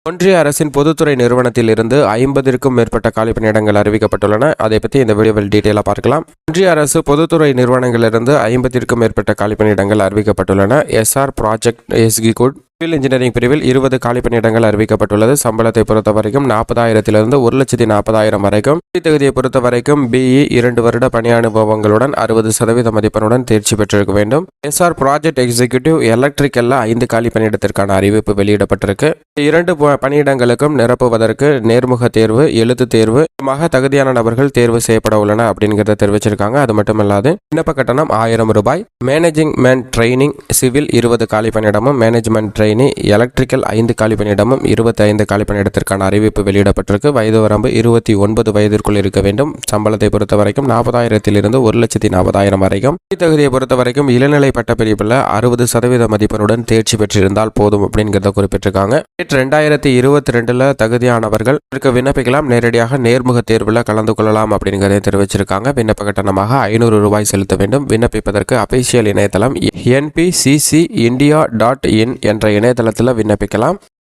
ஒன்றிய அரசின் பொதுத்துறை நிறுவனத்தில் இருந்து 50க்கும் மேற்பட்ட காலிப்பணியிடங்கள் அறிவிக்கப்பட்டுள்ளன. அதை பற்றி இந்த வீடியோவில் டீட்டெயிலாக பார்க்கலாம். ஒன்றிய அரசு பொதுத்துறை நிறுவனங்களிலிருந்து 50க்கும் மேற்பட்ட காலிப்பணியிடங்கள் அறிவிக்கப்பட்டுள்ளன. SR project executive civil engineering பிரிவில் 20 காலிப்பணியிடங்கள் அறிவிக்கப்பட்டுள்ளது. சம்பளத்தை பொறுத்த வரைக்கும் 40,000 1,40,000 வரைக்கும். தகுதியை பொறுத்த வரைக்கும் பிஇ 2 வருட பணி அனுபவங்களுடன் 60% மதிப்பெண்ணுடன் தேர்ச்சி பெற்றிருக்க வேண்டும். எஸ்ஆர் ப்ராஜெக்ட் எக்ஸிக்யூட்டிவ் எலக்ட்ரிக்கல்ல 5 காலிப்பணியிடத்திற்கான அறிவிப்பு வெளியிடப்பட்டிருக்கு. 2 பணியிடங்களுக்கும் நிரப்புவதற்கு நேர்முக தேர்வு, எழுத்து தேர்வு தகுதியான நபர்கள் தேர்வு செய்யப்பட உள்ளன அப்படிங்கிறத தெரிவிச்சிருக்காங்க. அது மட்டுமல்லாது விண்ணப்ப கட்டணம் ரூபாய். மேனேஜ்மெண்ட் ட்ரைனிங் சிவில் 20 காலிப்பணியிடமும், மேனேஜ்மெண்ட் ட்ரைனிங் எலக்ட்ரிக்கல் 5 காலிப்பணியிடமும் 25 காலிப்பணியிடத்திற்கான அறிவிப்பு வெளியிடப்பட்டிருக்கு. வயது வரம்பு 29 வயதிற்குள் இருக்க வேண்டும். சம்பளத்தை பொறுத்த வரைக்கும் 40,000 1,40,000 வரைக்கும். தகுதியை பொறுத்த வரைக்கும் இளநிலை பட்டப்பிரிவில் 60% மதிப்பெண்ணுடன் தேர்ச்சி பெற்றிருந்தால் போதும் அப்படிங்கிறத குறிப்பிட்டிருக்காங்க. 2022 தகுதியானவர்கள் இதற்கு விண்ணப்பிக்கலாம். நேரடியாக நேர்முக தேர்வில் கலந்து கொள்ளலாம் அப்படிங்கிறத தெரிவிச்சிருக்காங்க. விண்ணப்ப கட்டணமாக ரூபாய் செலுத்த வேண்டும். விண்ணப்பிப்பதற்கு அபிஷியல் இணையதளம் npccindia.in என்ற இணையதளத்தில் விண்ணப்பிக்கலாம்.